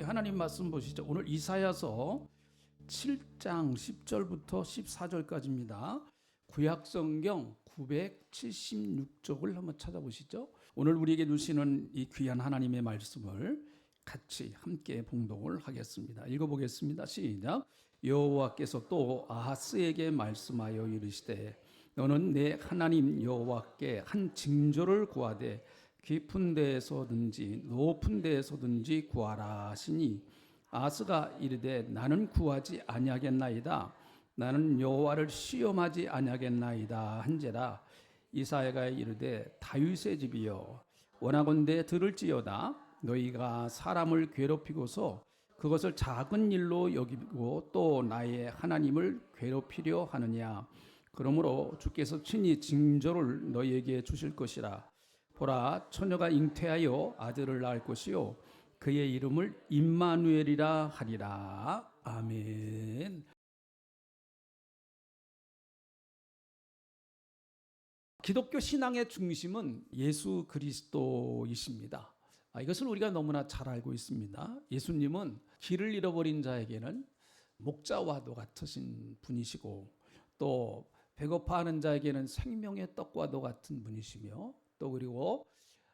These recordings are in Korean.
하나님 말씀 보시죠. 오늘 이사야서 7장 10절부터 14절까지입니다. 구약성경 976쪽을 한번 찾아보시죠. 오늘 우리에게 주시는 이 귀한 하나님의 말씀을 같이 함께 봉독을 하겠습니다. 읽어보겠습니다. 시작. 여호와께서 또 아하스에게 말씀하여 이르시되 너는 내 하나님 여호와께 한 징조를 구하되 깊은 데에서든지 높은 데에서든지 구하라 하시니 아하스가 이르되 나는 구하지 아니하겠나이다. 나는 여호와를 시험하지 아니하겠나이다 한제라. 이사야가 이르되 다윗의 집이여 원하건대 들을지어다. 너희가 사람을 괴롭히고서 그것을 작은 일로 여기고 또 나의 하나님을 괴롭히려 하느냐. 그러므로 주께서 친히 징조를 너희에게 주실 것이라. 보라, 처녀가 잉태하여 아들을 낳을 것이요 그의 이름을 임마누엘이라 하리라. 아멘. 기독교 신앙의 중심은 예수 그리스도이십니다. 이것을 우리가 너무나 잘 알고 있습니다. 예수님은 길을 잃어버린 자에게는 목자와도 같으신 분이시고 또 배고파하는 자에게는 생명의 떡과도 같은 분이시며 또 그리고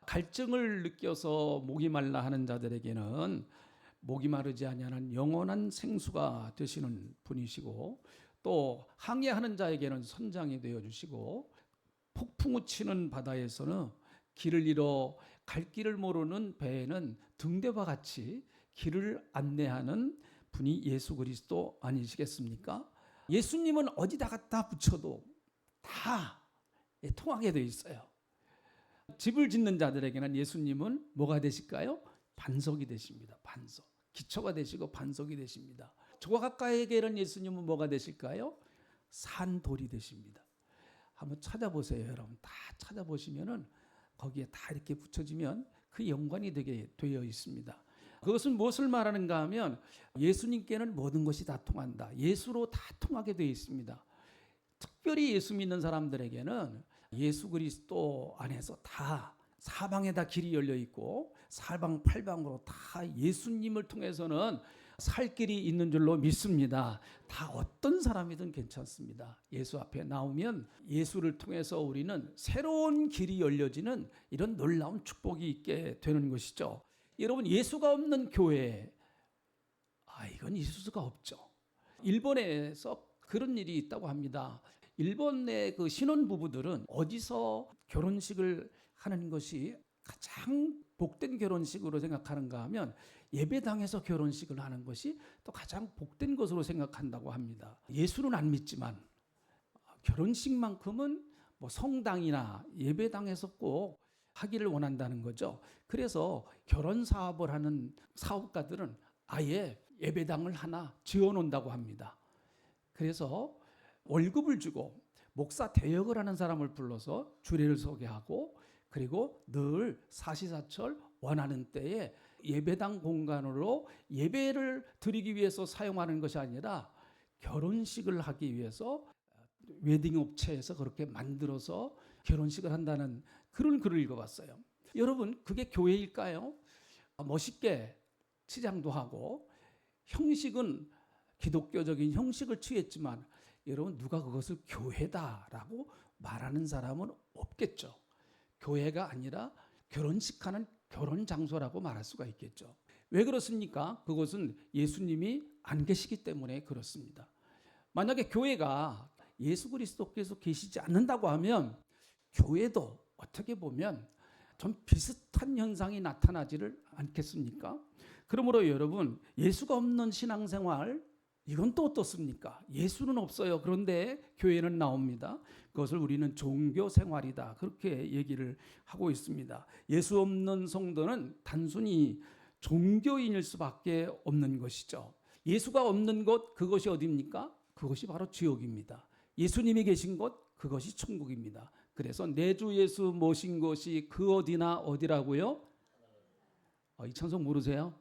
갈증을 느껴서 목이 말라 하는 자들에게는 목이 마르지 아니하는 영원한 생수가 되시는 분이시고 또 항해하는 자에게는 선장이 되어 주시고 폭풍우 치는 바다에서는 길을 잃어 갈 길을 모르는 배에는 등대와 같이 길을 안내하는 분이 예수 그리스도 아니시겠습니까? 예수님은 어디다 갖다 붙여도 다 통하게 되어 있어요. 집을 짓는 자들에게는 예수님은 뭐가 되실까요? 반석이 되십니다. 반석. 기초가 되시고 반석이 되십니다. 조각가에게는 예수님은 뭐가 되실까요? 산돌이 되십니다. 한번 찾아보세요, 여러분. 다 찾아보시면은 거기에 다 이렇게 붙여지면 그 연관이 되게 되어 있습니다. 그것은 무엇을 말하는가 하면 예수님께는 모든 것이 다 통한다. 예수로 다 통하게 되어 있습니다. 특별히 예수 믿는 사람들에게는 예수 그리스도 안에서 다 사방에 다 길이 열려 있고 사방팔방으로 다 예수님을 통해서는 살 길이 있는 줄로 믿습니다. 다 어떤 사람이든 괜찮습니다. 예수 앞에 나오면 예수를 통해서 우리는 새로운 길이 열려지는 이런 놀라운 축복이 있게 되는 것이죠. 여러분, 예수가 없는 교회, 이건 있을 수가 없죠. 일본에서 그런 일이 있다고 합니다. 일본의 그 신혼부부들은 어디서 결혼식을 하는 것이 가장 복된 결혼식으로 생각하는가 하면 예배당에서 결혼식을 하는 것이 또 가장 복된 것으로 생각한다고 합니다. 예수는 안 믿지만 결혼식만큼은 뭐 성당이나 예배당에서 꼭 하기를 원한다는 거죠. 그래서 결혼 사업을 하는 사업가들은 아예 예배당을 하나 지어놓는다고 합니다. 그래서 월급을 주고 목사 대역을 하는 사람을 불러서 주례를 서게 하고 그리고 늘 사시사철 원하는 때에 예배당 공간으로 예배를 드리기 위해서 사용하는 것이 아니라 결혼식을 하기 위해서 웨딩 업체에서 그렇게 만들어서 결혼식을 한다는 그런 글을 읽어봤어요. 여러분, 그게 교회일까요? 멋있게 치장도 하고 형식은 기독교적인 형식을 취했지만 여러분, 누가 그것을 교회다라고 말하는 사람은 없겠죠. 교회가 아니라 결혼식하는 결혼 장소라고 말할 수가 있겠죠. 왜 그렇습니까? 그것은 예수님이 안 계시기 때문에 그렇습니다. 만약에 교회가 예수 그리스도께서 계시지 않는다고 하면 교회도 어떻게 보면 좀 비슷한 현상이 나타나지를 않겠습니까? 그러므로 여러분, 예수가 없는 신앙생활, 이건 또 어떻습니까? 예수는 없어요. 그런데 교회는 나옵니다. 그것을 우리는 종교생활이다. 그렇게 얘기를 하고 있습니다. 예수 없는 성도는 단순히 종교인일 수밖에 없는 것이죠. 예수가 없는 곳, 그것이 어디입니까? 그것이 바로 지옥입니다. 예수님이 계신 곳, 그것이 천국입니다. 그래서 내 주 예수 모신 것이 그 어디나 어디라고요? 이 찬송 모르세요?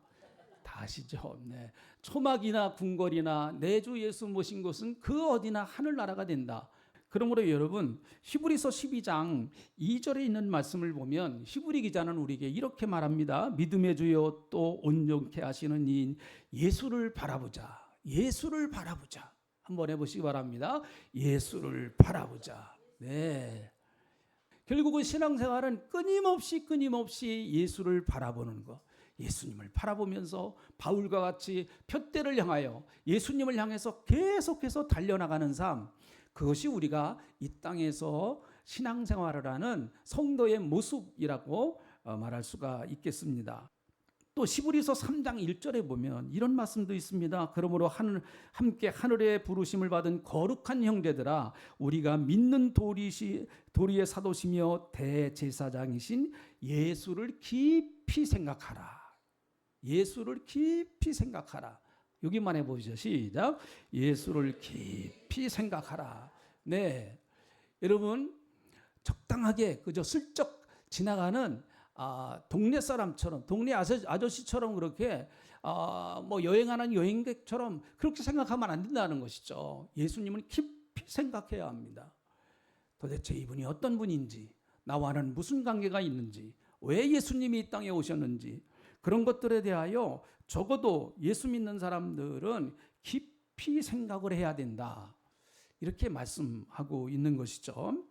다 아시죠? 네. 초막이나 궁궐이나 내 주 예수 모신 곳은 그 어디나 하늘나라가 된다. 그러므로 여러분 히브리서 12장 2절에 있는 말씀을 보면 히브리 기자는 우리에게 이렇게 말합니다. 믿음의 주여 또 온전케 하시는 이인 예수를 바라보자. 예수를 바라보자. 한번 해보시기 바랍니다. 예수를 바라보자. 네. 결국은 신앙생활은 끊임없이 예수를 바라보는 것. 예수님을 바라보면서 바울과 같이 푯대를 향하여 예수님을 향해서 계속해서 달려나가는 삶. 그것이 우리가 이 땅에서 신앙생활을 하는 성도의 모습이라고 말할 수가 있겠습니다. 또 시브리서 3장 1절에 보면 이런 말씀도 있습니다. 그러므로 함께 하늘의 부르심을 받은 거룩한 형제들아 우리가 믿는 도리의 사도시며 대제사장이신 예수를 깊이 생각하라. 예수를 깊이 생각하라. 여기만 해보시죠. 시작. 예수를 깊이 생각하라. 네, 여러분 적당하게 그저 슬쩍 지나가는 동네 사람처럼, 동네 아저씨처럼 그렇게 뭐 여행하는 여행객처럼 그렇게 생각하면 안 된다는 것이죠. 예수님은 깊이 생각해야 합니다. 도대체 이분이 어떤 분인지, 나와는 무슨 관계가 있는지, 왜 예수님이 이 땅에 오셨는지 그런 것들에 대하여 적어도 예수 믿는 사람들은 깊이 생각을 해야 된다. 이렇게 말씀하고 있는 것이죠.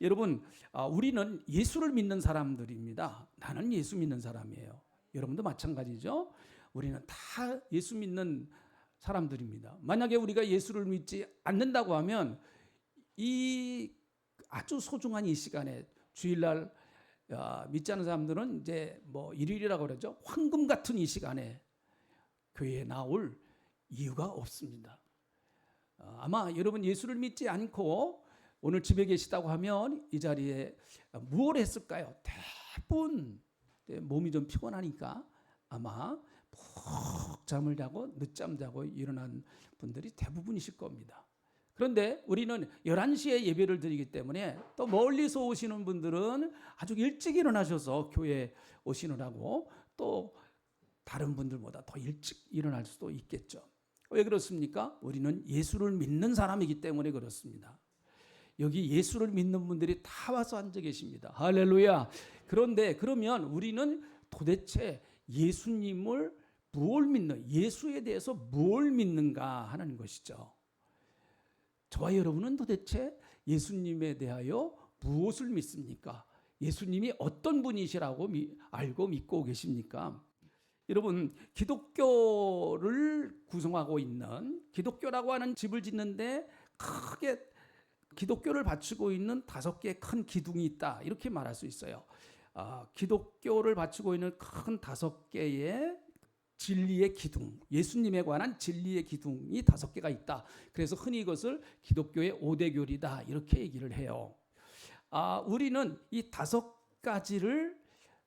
여러분, 우리는 예수를 믿는 사람들입니다. 나는 예수 믿는 사람이에요. 여러분도 마찬가지죠. 우리는 다 예수 믿는 사람들입니다. 만약에 우리가 예수를 믿지 않는다고 하면 이 아주 소중한 이 시간에 주일날 믿지 않는 사람들은 이제 뭐 일요일이라고 그러죠. 황금 같은 이 시간에 교회에 나올 이유가 없습니다. 아마 여러분 예수를 믿지 않고 오늘 집에 계시다고 하면 이 자리에 무엇을 했을까요? 대부분 몸이 좀 피곤하니까 아마 푹 잠을 자고 늦잠 자고 일어난 분들이 대부분이실 겁니다. 그런데 우리는 11시에 예배를 드리기 때문에 또 멀리서 오시는 분들은 아주 일찍 일어나셔서 교회에 오시느라고 또 다른 분들보다 더 일찍 일어날 수도 있겠죠. 왜 그렇습니까? 우리는 예수를 믿는 사람이기 때문에 그렇습니다. 여기 예수를 믿는 분들이 다 와서 앉아 계십니다. 할렐루야. 그런데 그러면 우리는 도대체 예수님을 뭘 믿는, 예수에 대해서 뭘 믿는가 하는 것이죠. 저와 여러분은 도대체 예수님에 대하여 무엇을 믿습니까? 예수님이 어떤 분이시라고 알고 믿고 계십니까? 여러분, 기독교를 구성하고 있는, 기독교라고 하는 집을 짓는데 크게 기독교를 바치고 있는 5개의 큰 기둥이 있다, 이렇게 말할 수 있어요. 기독교를 바치고 있는 큰 5개의 진리의 기둥, 예수님에 관한 진리의 기둥이 5개가 있다. 그래서 흔히 이것을 기독교의 5대 교리다, 이렇게 얘기를 해요. 우리는 이 5가지를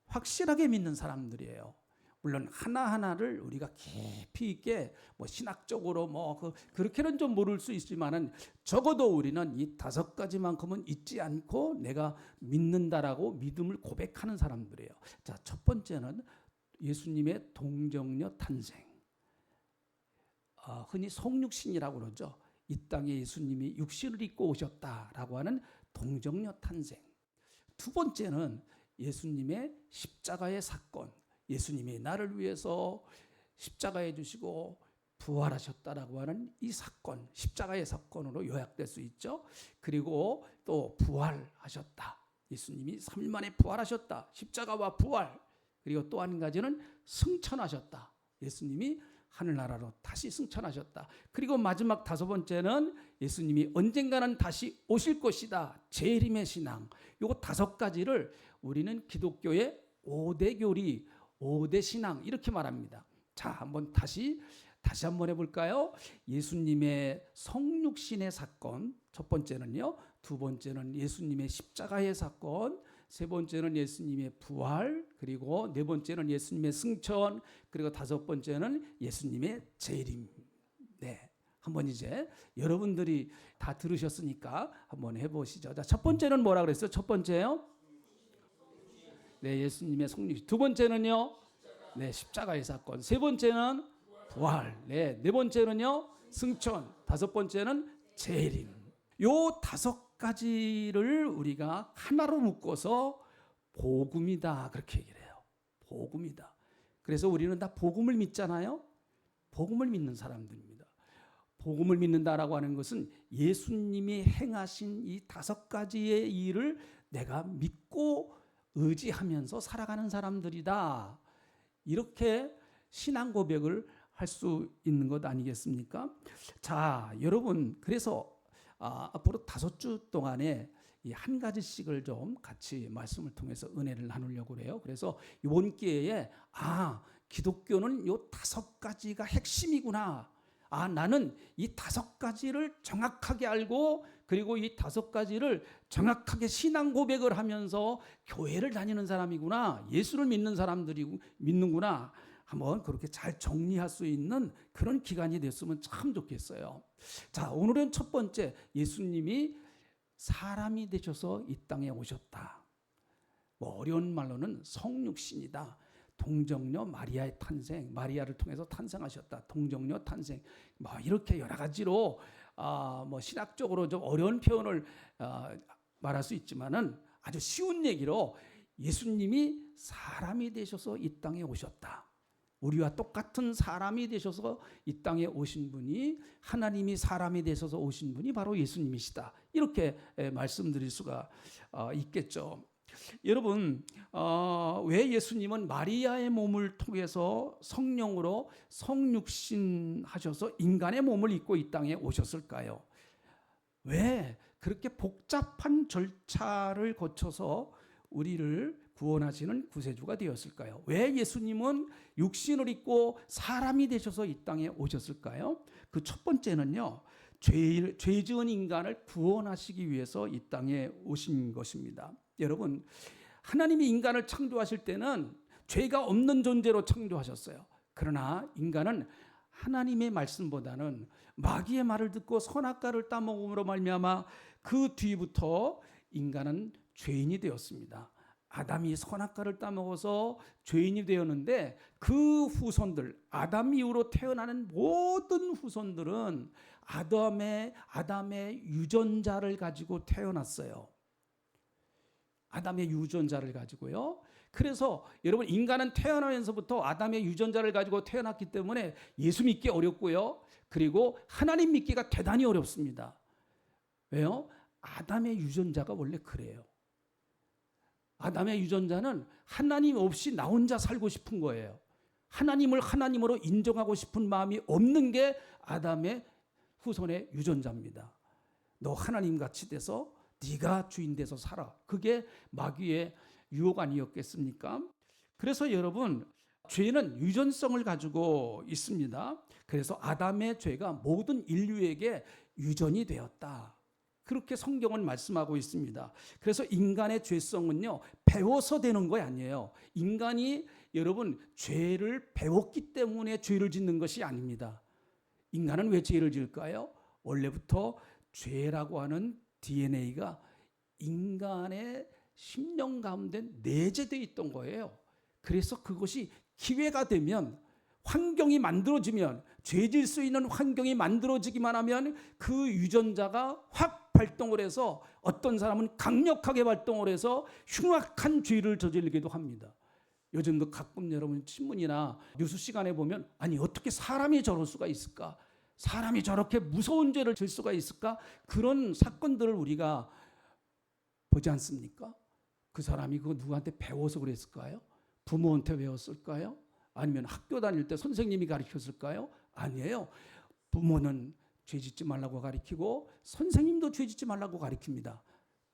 확실하게 믿는 사람들이에요. 물론 하나하나를 우리가 깊이 있게 뭐 신학적으로 그렇게는 좀 모를 수 있지만은 적어도 우리는 이 5가지만큼은 잊지 않고 내가 믿는다라고 믿음을 고백하는 사람들이에요. 자, 첫 번째는 예수님의 동정녀 탄생. 흔히 성육신이라고 그러죠. 이 땅에 예수님이 육신을 입고 오셨다라고 하는 동정녀 탄생. 두 번째는 예수님의 십자가의 사건. 예수님이 나를 위해서 십자가에 주시고 부활하셨다라고 하는 이 사건, 십자가의 사건으로 요약될 수 있죠. 그리고 또 부활하셨다. 예수님이 3일 만에 부활하셨다. 십자가와 부활. 그리고 또 한 가지는 승천하셨다. 예수님이 하늘나라로 다시 승천하셨다. 그리고 마지막 5번째는 예수님이 언젠가는 다시 오실 것이다. 재림의 신앙. 요거 5가지를 우리는 기독교의 5대 교리, 5대 신앙 이렇게 말합니다. 자, 한번 다시 한번 해볼까요? 예수님의 성육신의 사건, 첫 번째는요. 두 번째는 예수님의 십자가의 사건, 세 번째는 예수님의 부활, 그리고 네 번째는 예수님의 승천, 그리고 5번째는 예수님의 재림. 네, 한번 이제 여러분들이 다 들으셨으니까 한번 해보시죠. 자, 첫 번째는 뭐라 그랬어요? 첫 번째요? 네, 예수님의 성육신. 두 번째는요? 네, 십자가의 사건. 세 번째는 부활. 네, 네 번째는요? 승천. 5번째는 재림. 요 5 가지를 우리가 하나로 묶어서 복음이다, 그렇게 얘기를 해요. 복음이다. 그래서 우리는 다 복음을 믿잖아요. 복음을 믿는 사람들입니다. 복음을 믿는다라고 하는 것은 예수님이 행하신 이 5가지의 일을 내가 믿고 의지하면서 살아가는 사람들이다, 이렇게 신앙 고백을 할 수 있는 것 아니겠습니까? 자, 여러분, 그래서 앞으로 5주 동안에 이 한 가지씩을 좀 같이 말씀을 통해서 은혜를 나누려고 그래요. 그래서 이번 기회에 기독교는 요 5가지가 핵심이구나. 나는 이 5가지를 정확하게 알고, 그리고 이 5가지를 정확하게 신앙 고백을 하면서 교회를 다니는 사람이구나, 예수를 믿는 사람들이 믿는구나, 한번 그렇게 잘 정리할 수 있는 그런 기간이 됐으면 참 좋겠어요. 자, 오늘은 첫 번째, 예수님이 사람이 되셔서 이 땅에 오셨다. 어려운 말로는 성육신이다. 동정녀 마리아의 탄생, 마리아를 통해서 탄생하셨다. 동정녀 탄생, 이렇게 여러 가지로 신학적으로 좀 어려운 표현을 말할 수 있지만은 아주 쉬운 얘기로 예수님이 사람이 되셔서 이 땅에 오셨다. 우리와 똑같은 사람이 되셔서 이 땅에 오신 분이, 하나님이 사람이 되셔서 오신 분이 바로 예수님이시다, 이렇게 말씀드릴 수가 있겠죠. 여러분, 왜 예수님은 마리아의 몸을 통해서 성령으로 성육신 하셔서 인간의 몸을 입고 이 땅에 오셨을까요? 왜 그렇게 복잡한 절차를 거쳐서 우리를 구원하시는 구세주가 되었을까요? 왜 예수님은 육신을 입고 사람이 되셔서 이 땅에 오셨을까요? 그 첫 번째는요, 죄 지은 인간을 구원하시기 위해서 이 땅에 오신 것입니다. 여러분, 하나님이 인간을 창조하실 때는 죄가 없는 존재로 창조하셨어요. 그러나 인간은 하나님의 말씀보다는 마귀의 말을 듣고 선악과를 따먹음으로 말미암아 그 뒤부터 인간은 죄인이 되었습니다. 아담이 선악과를 따먹어서 죄인이 되었는데, 그 후손들, 아담 이후로 태어나는 모든 후손들은 아담의 유전자를 가지고 태어났어요. 아담의 유전자를 가지고요. 그래서 여러분, 인간은 태어나면서부터 아담의 유전자를 가지고 태어났기 때문에 예수 믿기 어렵고요. 그리고 하나님 믿기가 대단히 어렵습니다. 왜요? 아담의 유전자가 원래 그래요. 아담의 유전자는 하나님 없이 나 혼자 살고 싶은 거예요. 하나님을 하나님으로 인정하고 싶은 마음이 없는 게 아담의 후손의 유전자입니다. 너 하나님같이 돼서 네가 주인 돼서 살아. 그게 마귀의 유혹 아니었겠습니까? 그래서 여러분, 죄는 유전성을 가지고 있습니다. 그래서 아담의 죄가 모든 인류에게 유전이 되었다, 그렇게 성경은 말씀하고 있습니다. 그래서 인간의 죄성은요, 배워서 되는 거 아니에요. 인간이 여러분 죄를 배웠기 때문에 죄를 짓는 것이 아닙니다. 인간은 왜 죄를 지을까요? 원래부터 죄라고 하는 DNA가 인간의 심령 가운데 내재되어 있던 거예요. 그래서 그것이 기회가 되면, 환경이 만들어지면, 죄질 수 있는 환경이 만들어지기만 하면 그 유전자가 확 발동을 해서 어떤 사람은 강력하게 발동을 해서 흉악한 죄를 저지르기도 합니다. 요즘도 가끔 여러분 신문이나 뉴스 시간에 보면, 아니 어떻게 사람이 저럴 수가 있을까? 사람이 저렇게 무서운 죄를 질 수가 있을까? 그런 사건들을 우리가 보지 않습니까? 그 사람이 그거 누구한테 배워서 그랬을까요? 부모한테 배웠을까요? 아니면 학교 다닐 때 선생님이 가르쳤을까요? 아니에요. 부모는 죄 짓지 말라고 가르치고 선생님도 죄 짓지 말라고 가르칩니다.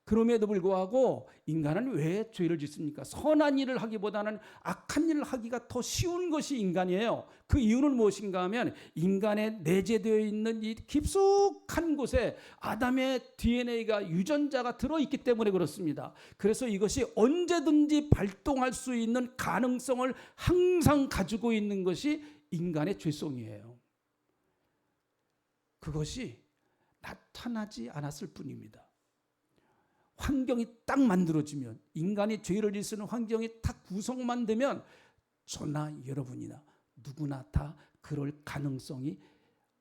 그럼에도 불구하고 인간은 왜 죄를 짓습니까? 선한 일을 하기보다는 악한 일을 하기가 더 쉬운 것이 인간이에요. 그 이유는 무엇인가 하면, 인간에 내재되어 있는 이 깊숙한 곳에 아담의 DNA가, 유전자가 들어있기 때문에 그렇습니다. 그래서 이것이 언제든지 발동할 수 있는 가능성을 항상 가지고 있는 것이 인간의 죄성이에요. 그것이 나타나지 않았을 뿐입니다. 환경이 딱 만들어지면, 인간이 죄를 짓는 환경이 딱 구성만 되면 저나 여러분이나 누구나 다 그럴 가능성이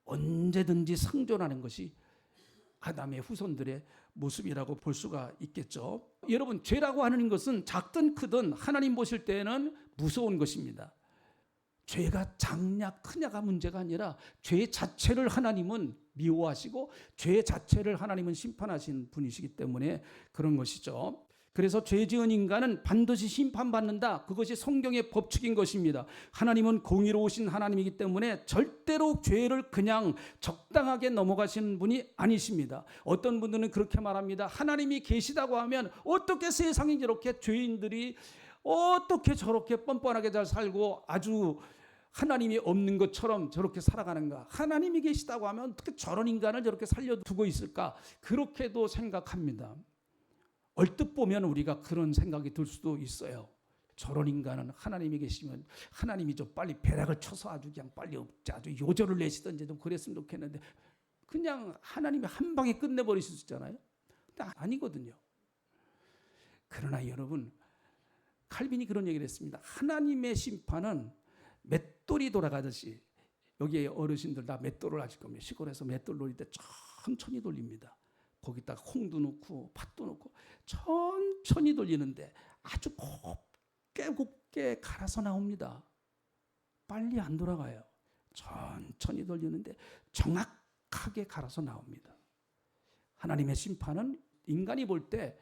언제든지 생존하는 것이 아담의 후손들의 모습이라고 볼 수가 있겠죠. 여러분, 죄라고 하는 것은 작든 크든 하나님 보실 때에는 무서운 것입니다. 죄가 작냐 크냐가 문제가 아니라 죄 자체를 하나님은 미워하시고 죄 자체를 하나님은 심판하신 분이시기 때문에 그런 것이죠. 그래서 죄 지은 인간은 반드시 심판받는다. 그것이 성경의 법칙인 것입니다. 하나님은 공의로우신 하나님이기 때문에 절대로 죄를 그냥 적당하게 넘어가시는 분이 아니십니다. 어떤 분들은 그렇게 말합니다. 하나님이 계시다고 하면 어떻게 세상에 저렇게 죄인들이 어떻게 저렇게 뻔뻔하게 잘 살고 아주 하나님이 없는 것처럼 저렇게 살아가는가? 하나님이 계시다고 하면 어떻게 저런 인간을 저렇게 살려두고 있을까? 그렇게도 생각합니다. 얼뜻 보면 우리가 그런 생각이 들 수도 있어요. 저런 인간은 하나님이 계시면 하나님이 좀 빨리 벼락을 쳐서 아주 그냥 빨리 아주 요절을 내시든지 좀 그랬으면 좋겠는데 그냥 하나님이 한 방에 끝내버리실 수 있잖아요. 근데 아니거든요. 그러나 여러분, 칼빈이 그런 얘기를 했습니다. 하나님의 심판은 맷돌이 돌아가듯이, 여기에 어르신들 다 맷돌을 아실 겁니다. 시골에서 맷돌 놀릴 때 천천히 돌립니다. 거기다가 콩도 넣고 팥도 넣고 천천히 돌리는데 아주 곱게 갈아서 나옵니다. 빨리 안 돌아가요. 천천히 돌리는데 정확하게 갈아서 나옵니다. 하나님의 심판은 인간이 볼 때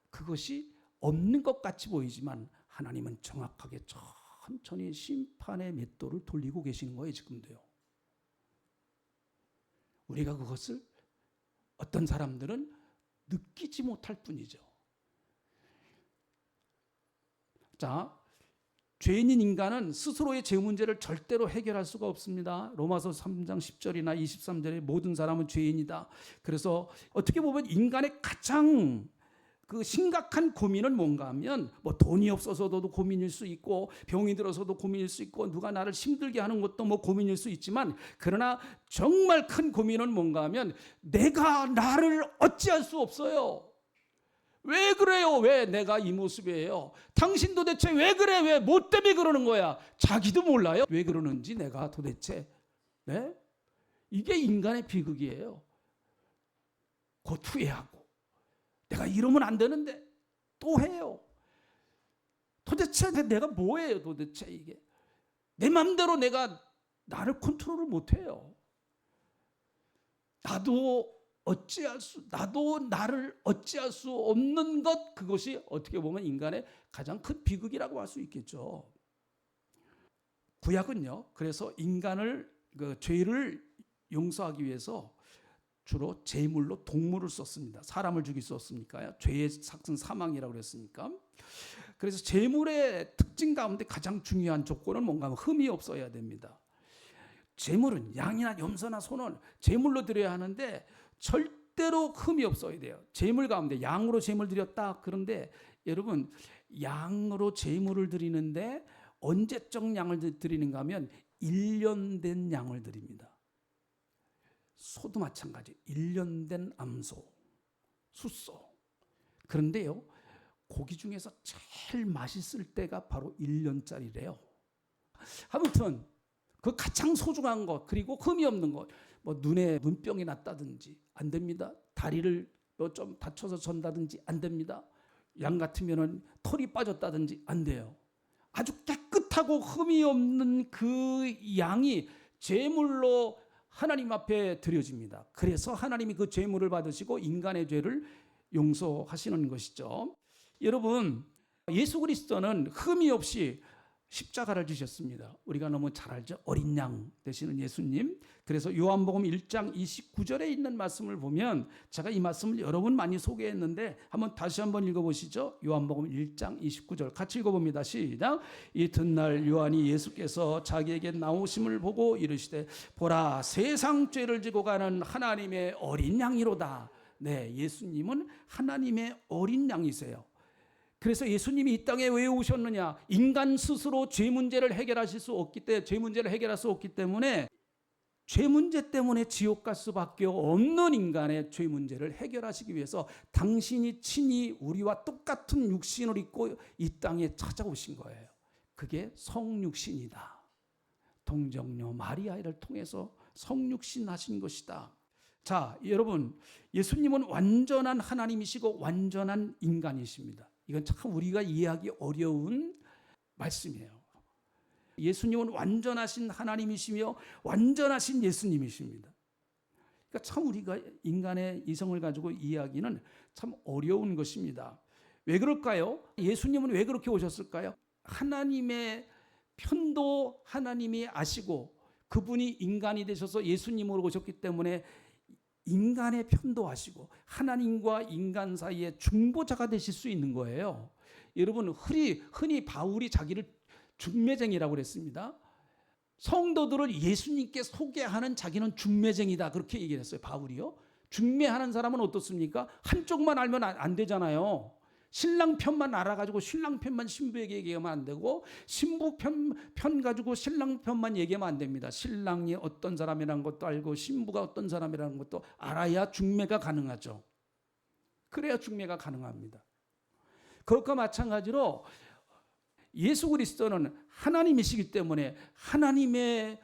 그것이 없는 것 같이 보이지만 하나님은 정확하게 천천히 심판의 맷돌을 돌리고 계시는 거예요. 지금도요. 우리가 그것을 어떤 사람들은 느끼지 못할 뿐이죠. 자, 죄인인 인간은 스스로의 죄 문제를 절대로 해결할 수가 없습니다. 로마서 3장 10절이나 23절에 모든 사람은 죄인이다. 그래서 어떻게 보면 인간의 가장 그 심각한 고민은 뭔가 하면 뭐 돈이 없어서도 고민일 수 있고 병이 들어서도 고민일 수 있고 누가 나를 힘들게 하는 것도 뭐 고민일 수 있지만, 그러나 정말 큰 고민은 뭔가 하면 내가 나를 어찌할 수 없어요. 왜 그래요? 왜 내가 이 모습이에요? 당신 도대체 왜 그래? 왜 뭐 때문에 그러는 거야? 자기도 몰라요. 왜 그러는지 내가 도대체. 네? 이게 인간의 비극이에요. 곧 후회하고 내가 이러면 안 되는데 또 해요. 도대체 내가 뭐예요? 도대체 이게 내 맘대로 내가 나를 컨트롤을 못해요. 나도 나를 어찌할 수 없는 것, 그것이 어떻게 보면 인간의 가장 큰 비극이라고 할 수 있겠죠. 구약은요, 그래서 인간을 그 죄를 용서하기 위해서 주로 제물로 동물을 썼습니다. 사람을 죽일 수 없으니까요. 죄의 삭은 사망이라고 그랬으니까. 그래서 제물의 특징 가운데 가장 중요한 조건은 뭔가 하면 흠이 없어야 됩니다. 제물은 양이나 염소나 소는 제물로 드려야 하는데 절대로 흠이 없어야 돼요. 제물 가운데 양으로 제물 드렸다. 그런데 여러분, 양으로 제물을 드리는데 언제적 양을 드리는가 하면 1년 된 양을 드립니다. 소도 마찬가지. 1년 된 암소, 숫소. 그런데요, 고기 중에서 제일 맛있을 때가 바로 1년짜리래요. 아무튼 그 가장 소중한 것, 그리고 흠이 없는 것, 뭐 눈에 눈병이 났다든지 안 됩니다. 다리를 뭐 좀 다쳐서 전다든지 안 됩니다. 양 같으면은 털이 빠졌다든지 안 돼요. 아주 깨끗하고 흠이 없는 그 양이 제물로 하나님 앞에 드려집니다. 그래서 하나님이 그 제물을 받으시고 인간의 죄를 용서하시는 것이죠. 여러분, 예수 그리스도는 흠이 없이 십자가를 지셨습니다. 우리가 너무 잘 알죠. 어린 양 되시는 예수님. 그래서 요한복음 1장 29절에 있는 말씀을 보면, 제가 이 말씀을 여러 번 많이 소개했는데 다시 한번 읽어보시죠. 요한복음 1장 29절 같이 읽어봅니다. 시작. 이튿날 요한이 예수께서 자기에게 나오심을 보고 이르시되 보라, 세상 죄를 지고 가는 하나님의 어린 양이로다. 네, 예수님은 하나님의 어린 양이세요. 그래서 예수님이 이 땅에 왜 오셨느냐? 인간 스스로 죄 문제를 해결하실 수 없기 때문에, 죄 문제를 해결할 수 없기 때문에, 죄 문제 때문에 지옥 갈 수밖에 없는 인간의 죄 문제를 해결하시기 위해서 당신이 친히 우리와 똑같은 육신을 입고 이 땅에 찾아오신 거예요. 그게 성육신이다. 동정녀 마리아를 통해서 성육신 하신 것이다. 자, 여러분, 예수님은 완전한 하나님이시고 완전한 인간이십니다. 이건 참 우리가 이해하기 어려운 말씀이에요. 예수님은 완전하신 하나님이시며 완전하신 예수님이십니다. 그러니까 참 우리가 인간의 이성을 가지고 이해하기는 참 어려운 것입니다. 왜 그럴까요? 예수님은 왜 그렇게 오셨을까요? 하나님의 편도 하나님이 아시고 그분이 인간이 되셔서 예수님으로 오셨기 때문에 인간의 편도 아시고 하나님과 인간 사이에 중보자가 되실 수 있는 거예요. 여러분, 흔히 바울이 자기를 중매쟁이라고 그랬습니다. 성도들을 예수님께 소개하는 자기는 중매쟁이다, 그렇게 얘기를 했어요. 바울이요. 중매하는 사람은 어떻습니까? 한쪽만 알면 안 되잖아요. 신랑 편만 알아가지고 신랑 편만 신부에게 얘기하면 안 되고, 신부 편 가지고 신랑 편만 얘기하면 안 됩니다. 신랑이 어떤 사람이라는 것도 알고 신부가 어떤 사람이라는 것도 알아야 중매가 가능하죠. 그래야 중매가 가능합니다. 그것과 마찬가지로 예수 그리스도는 하나님이시기 때문에 하나님의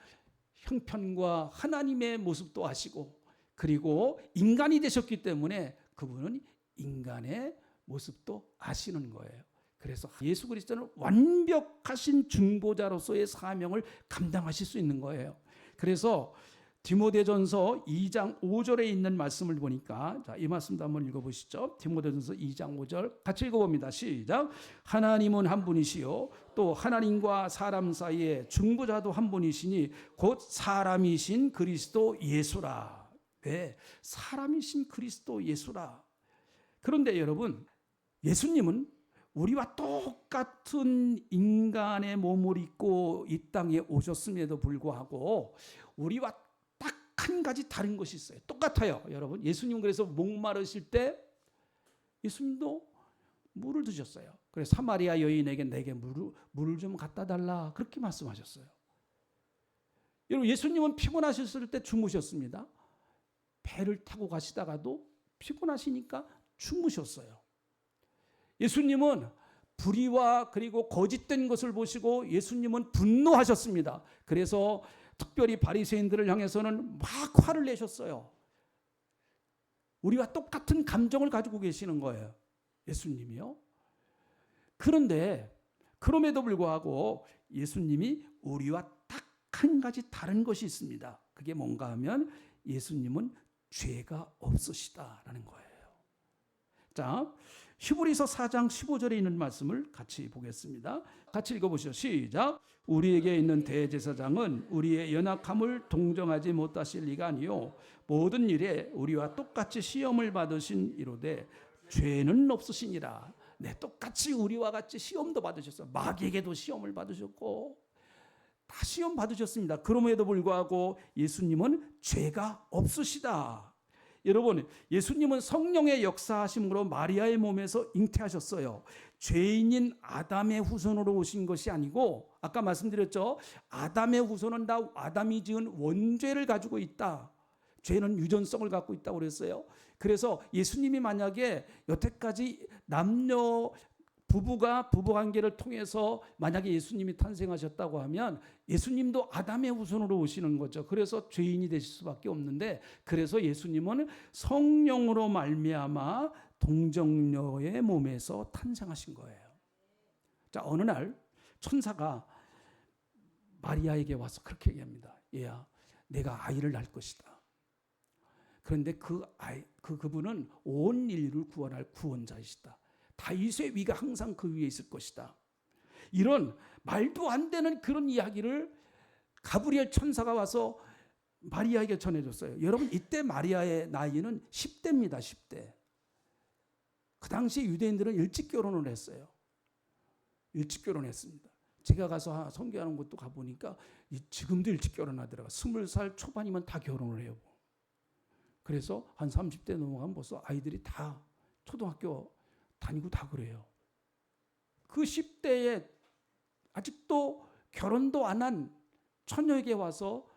형편과 하나님의 모습도 아시고, 그리고 인간이 되셨기 때문에 그분은 인간의 모습도 아시는 거예요. 그래서 예수 그리스도는 완벽하신 중보자로서의 사명을 감당하실 수 있는 거예요. 그래서 디모데전서 2장 5절에 있는 말씀을 보니까, 자, 이 말씀도 한번 읽어보시죠. 디모데전서 2장 5절 같이 읽어봅니다. 시작. 하나님은 한 분이시요 또 하나님과 사람 사이에 중보자도 한 분이시니 곧 사람이신 그리스도 예수라. 네, 사람이신 그리스도 예수라. 그런데 여러분, 예수님은 우리와 똑같은 인간의 몸을 입고 이 땅에 오셨음에도 불구하고 우리와 딱 한 가지 다른 것이 있어요. 똑같아요, 여러분. 예수님 그래서 목마르실 때 예수님도 물을 드셨어요. 그래서 사마리아 여인에게 내게 물을 좀 갖다 달라, 그렇게 말씀하셨어요. 여러분, 예수님은 피곤하셨을 때 주무셨습니다. 배를 타고 가시다가도 피곤하시니까 주무셨어요. 예수님은 불의와 그리고 거짓된 것을 보시고 예수님은 분노하셨습니다. 그래서 특별히 바리새인들을 향해서는 막 화를 내셨어요. 우리와 똑같은 감정을 가지고 계시는 거예요, 예수님이요. 그런데 그럼에도 불구하고 예수님이 우리와 딱 한 가지 다른 것이 있습니다. 그게 뭔가 하면 예수님은 죄가 없으시다라는 거예요. 자, 히브리서 4장 15절에 있는 말씀을 같이 보겠습니다. 같이 읽어보시죠. 시작. 우리에게 있는 대제사장은 우리의 연약함을 동정하지 못하실 리가 아니요 모든 일에 우리와 똑같이 시험을 받으신 이로되 죄는 없으시니라. 네, 똑같이 우리와 같이 시험도 받으셨어요. 마귀에게도 시험을 받으셨고 다 시험 받으셨습니다. 그럼에도 불구하고 예수님은 죄가 없으시다. 여러분, 예수님은 성령의 역사하심으로 마리아의 몸에서 잉태하셨어요. 죄인인 아담의 후손으로 오신 것이 아니고, 아까 말씀드렸죠. 아담의 후손은 다 아담이 지은 원죄를 가지고 있다. 죄는 유전성을 갖고 있다고 그랬어요. 그래서 예수님이 만약에 여태까지 남녀 부부가 부부관계를 통해서 만약에 예수님이 탄생하셨다고 하면 예수님도 아담의 후손으로 오시는 거죠. 그래서 죄인이 되실 수밖에 없는데, 그래서 예수님은 성령으로 말미암아 동정녀의 몸에서 탄생하신 거예요. 자, 어느 날 천사가 마리아에게 와서 그렇게 얘기합니다. 얘야, 내가 아이를 낳을 것이다. 그런데 그분은 온 인류를 구원할 구원자이시다. 다윗의 위가 항상 그 위에 있을 것이다. 이런 말도 안 되는 그런 이야기를 가브리엘 천사가 와서 마리아에게 전해줬어요. 여러분, 이때 마리아의 나이는 10대입니다. 10대. 그 당시 유대인들은 일찍 결혼을 했어요. 일찍 결혼했습니다. 제가 가서 선교하는 곳도 가보니까 지금도 일찍 결혼하더라고요. 20살 초반이면 다 결혼을 해요. 그래서 한 30대 넘어가면 벌써 아이들이 다 초등학교 다니고 다 그래요. 그 10대에 아직도 결혼도 안 한 처녀에게 와서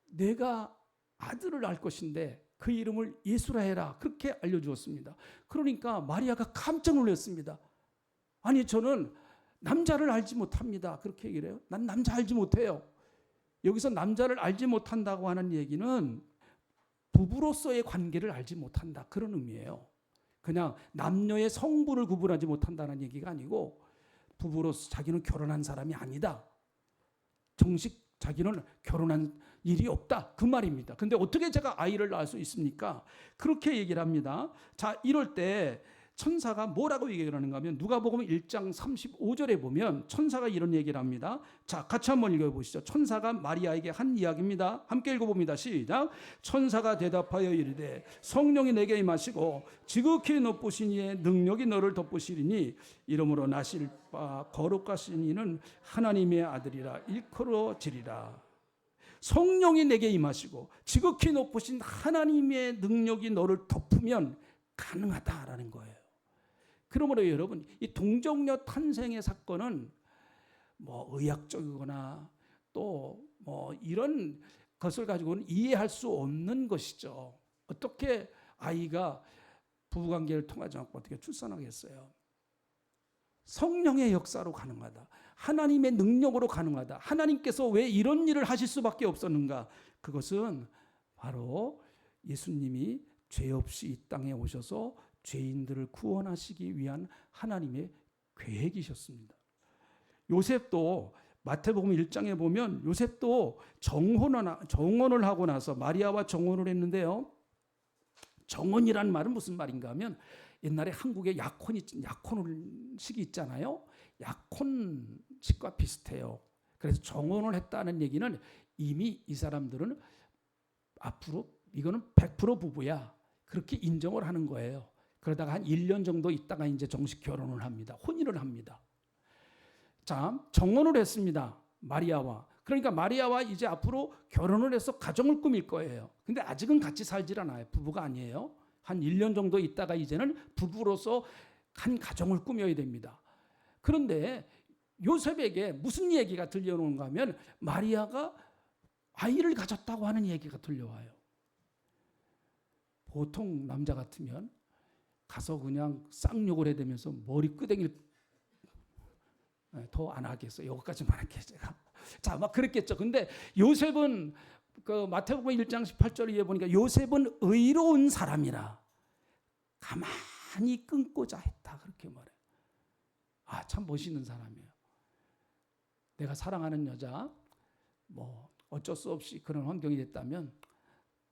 내가 아들을 낳을 것인데 그 이름을 예수라 해라, 그렇게 알려주었습니다. 그러니까 마리아가 깜짝 놀랐습니다. 아니, 저는 남자를 알지 못합니다. 그렇게 얘기를 해요. 난 남자 알지 못해요. 여기서 남자를 알지 못한다고 하는 얘기는 부부로서의 관계를 알지 못한다, 그런 의미예요. 그냥 남녀의 성분을 구분하지 못한다는 얘기가 아니고 부부로서 자기는 결혼한 사람이 아니다, 정식 자기는 결혼한 일이 없다, 그 말입니다. 근데 어떻게 제가 아이를 낳을 수 있습니까? 그렇게 얘기를 합니다. 자, 이럴 때 천사가 뭐라고 얘기를 하는가 하면 누가복음 1장 35절에 보면 천사가 이런 얘기를 합니다. 자, 같이 한번 읽어보시죠. 천사가 마리아에게 한 이야기입니다. 함께 읽어봅니다. 시작. 천사가 대답하여 이르되 성령이 내게 임하시고 지극히 높으신 이의 능력이 너를 덮으시리니 이러므로 나실 바 거룩하신 이는 하나님의 아들이라 일컬어지리라. 성령이 내게 임하시고 지극히 높으신 하나님의 능력이 너를 덮으면 가능하다라는 거예요. 그러므로 여러분, 이 동정녀 탄생의 사건은 뭐 의학적이거나 또 뭐 이런 것을 가지고는 이해할 수 없는 것이죠. 어떻게 아이가 부부관계를 통하지 않고 어떻게 출산하겠어요? 성령의 역사로 가능하다. 하나님의 능력으로 가능하다. 하나님께서 왜 이런 일을 하실 수밖에 없었는가? 그것은 바로 예수님이 죄 없이 이 땅에 오셔서 죄인들을 구원하시기 위한 하나님의 계획이셨습니다. 요셉도 마태복음 1장에 보면 요셉도 정혼을 하고 나서 마리아와 정혼을 했는데요. 정혼이란 말은 무슨 말인가 하면 옛날에 한국에 약혼식이 있잖아요. 약혼식과 비슷해요. 그래서 정혼을 했다는 얘기는 이미 이 사람들은 앞으로 이거는 100% 부부야, 그렇게 인정을 하는 거예요. 그러다가 한 1년 정도 있다가 이제 정식 결혼을 합니다. 혼인을 합니다. 자, 정혼을 했습니다. 마리아와. 그러니까 마리아와 이제 앞으로 결혼을 해서 가정을 꾸밀 거예요. 근데 아직은 같이 살질 않아요. 부부가 아니에요. 한 1년 정도 있다가 이제는 부부로서 한 가정을 꾸며야 됩니다. 그런데 요셉에게 무슨 얘기가 들려오는가 하면 마리아가 아이를 가졌다고 하는 얘기가 들려와요. 보통 남자 같으면 가서 그냥 쌍욕을 해대면서 머리 끄댕이를 더 안 하겠어요. 여기까지만 할게요, 제가. 자, 막 그랬겠죠. 근데 요셉은 그 마태복음 1장 18절에 보니까 요셉은 의로운 사람이라 가만히 끊고자 했다, 그렇게 말해요. 아, 참 멋있는 사람이에요. 내가 사랑하는 여자 뭐 어쩔 수 없이 그런 환경이 됐다면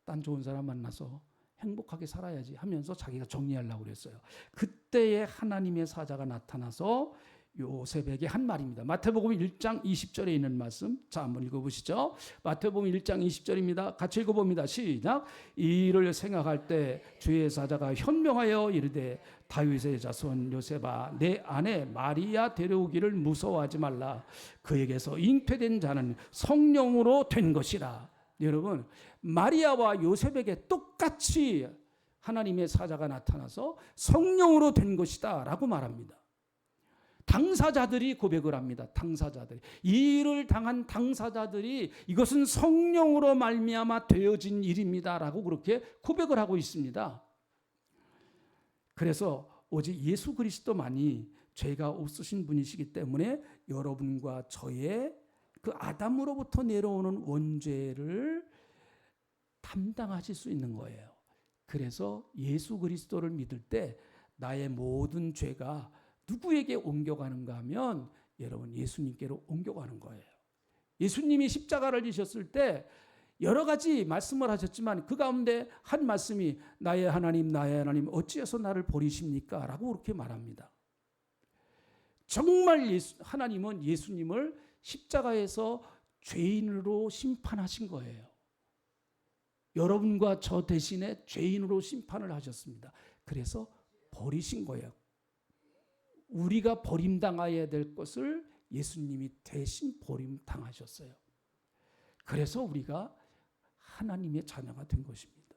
딴 좋은 사람 만나서 행복하게 살아야지 하면서 자기가 정리하려고 그랬어요. 그때에 하나님의 사자가 나타나서 요셉에게 한 말입니다. 마태복음 1장 20절에 있는 말씀, 자 한번 읽어보시죠. 마태복음 1장 20절입니다. 같이 읽어봅니다. 시작. 이 일을 생각할 때 주의 사자가 현명하여 이르되 다윗의 자손 요셉아, 내 아내 마리아 데려오기를 무서워하지 말라. 그에게서 잉태된 자는 성령으로 된 것이라. 여러분, 마리아와 요셉에게 똑같이 하나님의 사자가 나타나서 성령으로 된 것이다 라고 말합니다. 당사자들이 고백을 합니다. 당사자들이, 이 일을 당한 당사자들이 이것은 성령으로 말미암아 되어진 일입니다 라고 그렇게 고백을 하고 있습니다. 그래서 오직 예수 그리스도만이 죄가 없으신 분이시기 때문에 여러분과 저의 그 아담으로부터 내려오는 원죄를 담당하실 수 있는 거예요. 그래서 예수 그리스도를 믿을 때 나의 모든 죄가 누구에게 옮겨가는가 하면 여러분 예수님께로 옮겨가는 거예요. 예수님이 십자가를 지셨을 때 여러 가지 말씀을 하셨지만 그 가운데 한 말씀이 나의 하나님 어찌해서 나를 버리십니까? 라고 그렇게 말합니다. 정말 하나님은 예수님을 십자가에서 죄인으로 심판하신 거예요. 여러분과 저 대신에 죄인으로 심판을 하셨습니다. 그래서 버리신 거예요. 우리가 버림당해야 될 것을 예수님이 대신 버림당하셨어요. 그래서 우리가 하나님의 자녀가 된 것입니다.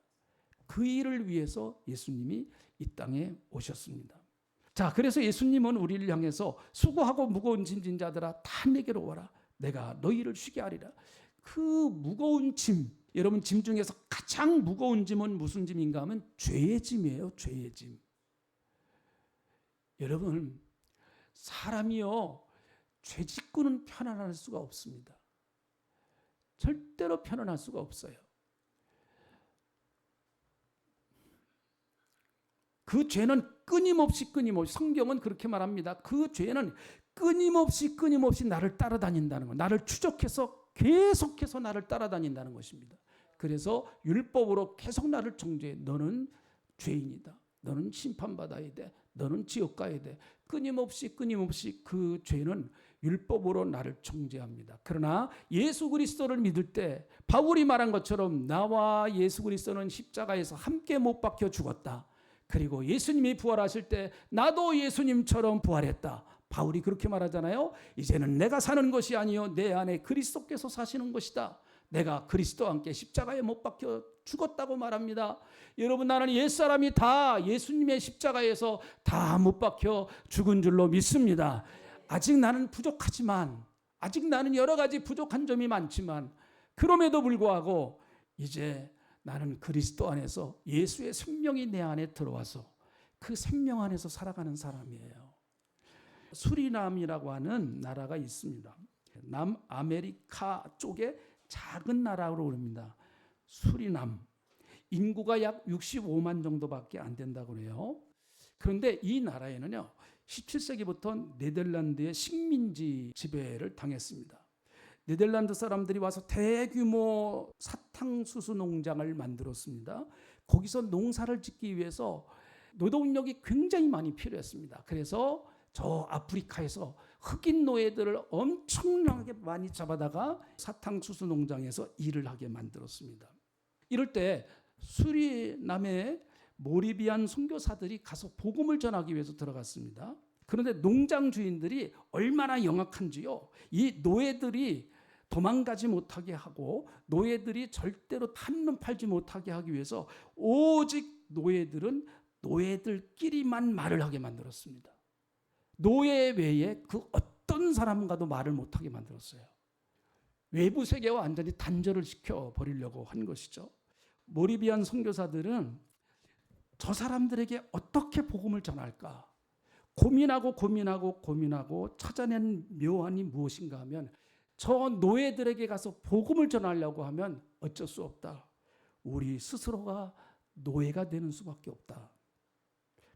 그 일을 위해서 예수님이 이 땅에 오셨습니다. 자, 그래서 예수님은 우리를 향해서 수고하고 무거운 짐진 자들아 다 내게로 와라. 내가 너희를 쉬게 하리라. 그 무거운 짐, 여러분 짐 중에서 가장 무거운 짐은 무슨 짐인가 하면 죄의 짐이에요. 죄의 짐. 여러분, 사람이요, 죄 짓고는 편안할 수가 없습니다. 절대로 편안할 수가 없어요. 그 죄는 끊임없이 성경은 그렇게 말합니다. 그 죄는 끊임없이 나를 따라다닌다는 것, 나를 추적해서 계속해서 나를 따라다닌다는 것입니다. 그래서 율법으로 계속 나를 정죄해. 너는 죄인이다. 너는 심판받아야 돼. 너는 지옥 가야 돼. 끊임없이 그 죄는 율법으로 나를 정죄합니다. 그러나 예수 그리스도를 믿을 때 바울이 말한 것처럼 나와 예수 그리스도는 십자가에서 함께 못 박혀 죽었다. 그리고 예수님이 부활하실 때 나도 예수님처럼 부활했다. 바울이 그렇게 말하잖아요. 이제는 내가 사는 것이 아니요 내 안에 그리스도께서 사시는 것이다. 내가 그리스도와 함께 십자가에 못 박혀 죽었다고 말합니다. 여러분, 나는 옛사람이 다 예수님의 십자가에서 다 못 박혀 죽은 줄로 믿습니다. 아직 나는 부족하지만, 아직 나는 여러 가지 부족한 점이 많지만, 그럼에도 불구하고 이제 나는 그리스도 안에서 예수의 생명이 내 안에 들어와서 그 생명 안에서 살아가는 사람이에요. 수리남이라고 하는 나라가 있습니다. 남아메리카 쪽에 작은 나라로 부릅니다. 수리남. 인구가 약 65만 정도밖에 안 된다고 그래요. 그런데 이 나라에는요, 17세기부터 네덜란드의 식민지 지배를 당했습니다. 네덜란드 사람들이 와서 대규모 사탕수수 농장을 만들었습니다. 거기서 농사를 짓기 위해서 노동력이 굉장히 많이 필요했습니다. 그래서 저 아프리카에서 흑인 노예들을 엄청나게 많이 잡아다가 사탕수수 농장에서 일을 하게 만들었습니다. 이럴 때 수리남의 모리비안 선교사들이 가서 복음을 전하기 위해서 들어갔습니다. 그런데 농장 주인들이 얼마나 영악한지요. 이 노예들이 도망가지 못하게 하고 노예들이 절대로 한눈 팔지 못하게 하기 위해서 오직 노예들은 노예들끼리만 말을 하게 만들었습니다. 노예 외에 그 어떤 사람과도 말을 못하게 만들었어요. 외부 세계와 완전히 단절을 시켜버리려고 한 것이죠. 모리비안 선교사들은 저 사람들에게 어떻게 복음을 전할까 고민하고 찾아낸 묘안이 무엇인가 하면 저 노예들에게 가서 복음을 전하려고 하면 어쩔 수 없다. 우리 스스로가 노예가 되는 수밖에 없다.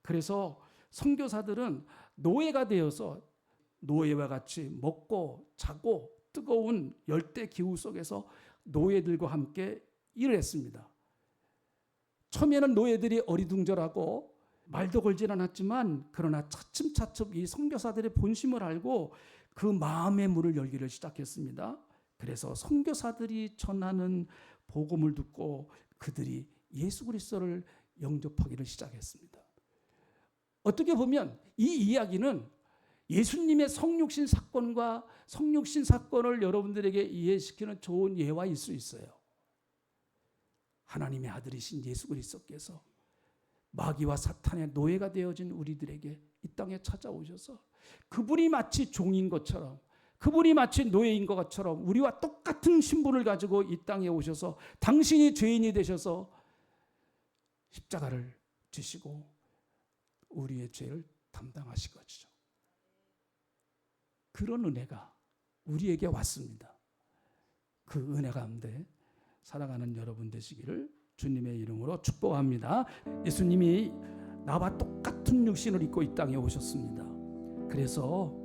그래서 선교사들은 노예가 되어서 노예와 같이 먹고 자고 뜨거운 열대 기후 속에서 노예들과 함께 일을 했습니다. 처음에는 노예들이 어리둥절하고 말도 걸질 않았지만 그러나 차츰 이 선교사들의 본심을 알고 그 마음의 문을 열기를 시작했습니다. 그래서 선교사들이 전하는 복음을 듣고 그들이 예수 그리스도를 영접하기를 시작했습니다. 어떻게 보면 이 이야기는 예수님의 성육신 사건을 여러분들에게 이해시키는 좋은 예화일 수 있어요. 하나님의 아들이신 예수 그리스도께서 마귀와 사탄의 노예가 되어진 우리들에게 이 땅에 찾아오셔서 그분이 마치 종인 것처럼, 그분이 마치 노예인 것처럼 우리와 똑같은 신분을 가지고 이 땅에 오셔서 당신이 죄인이 되셔서 십자가를 지시고 우리의 죄를 담당하신 것이죠. 그런 은혜가 우리에게 왔습니다. 그 은혜 가운데 살아가는 여러분 되시기를 주님의 이름으로 축복합니다. 예수님이 나와 똑같은 육신을 입고 이 땅에 오셨습니다. 그래서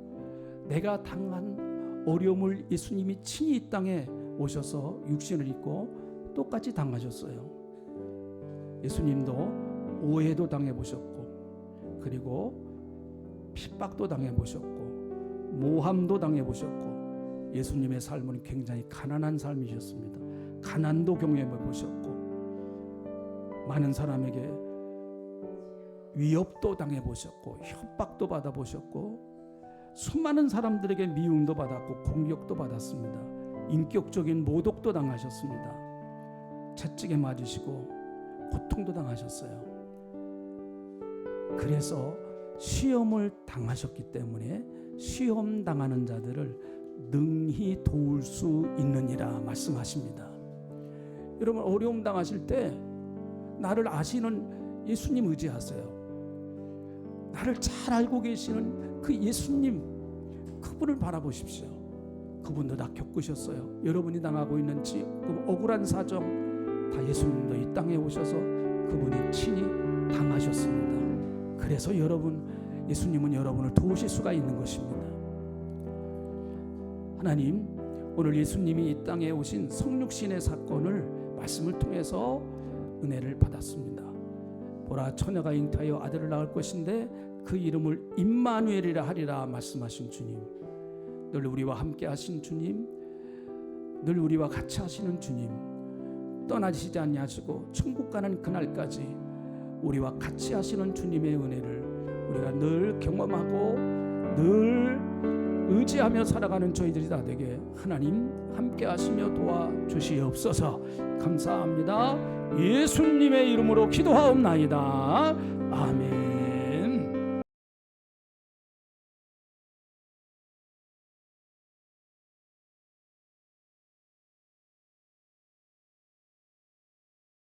내가 당한 어려움을 예수님이 친히 이 땅에 오셔서 육신을 입고 똑같이 당하셨어요. 예수님도 오해도 당해보셨고, 그리고 핍박도 당해보셨고, 모함도 당해보셨고, 예수님의 삶은 굉장히 가난한 삶이셨습니다. 가난도 경험해보셨고, 많은 사람에게 위협도 당해보셨고, 협박도 받아보셨고, 수많은 사람들에게 미움도 받았고 공격도 받았습니다. 인격적인 모독도 당하셨습니다. 채찍에 맞으시고 고통도 당하셨어요. 그래서 시험을 당하셨기 때문에 시험 당하는 자들을 능히 도울 수 있느니라 말씀하십니다. 여러분, 어려움 당하실 때 나를 아시는 예수님 의지하세요. 나를 잘 알고 계시는 그 예수님, 그분을 바라보십시오. 그분도 다 겪으셨어요. 여러분이 당하고 있는 그 억울한 사정 다 예수님도 이 땅에 오셔서 그분이 친히 당하셨습니다. 그래서 예수님은 여러분을 도우실 수가 있는 것입니다. 하나님, 오늘 예수님이 이 땅에 오신 성육신의 사건을 말씀을 통해서 은혜를 받았습니다. 보라, 처녀가 잉태하여 아들을 낳을 것인데 그 이름을 임마누엘이라 하리라 말씀하신 주님, 늘 우리와 함께 하신 주님, 늘 우리와 같이 하시는 주님, 떠나시지 아니하시고 천국 가는 그날까지 우리와 같이 하시는 주님의 은혜를 우리가 늘 경험하고 늘 의지하며 살아가는 저희들이 다 되게 하나님 함께 하시며 도와주시옵소서. 감사합니다. 예수님의 이름으로 기도하옵나이다. 아멘.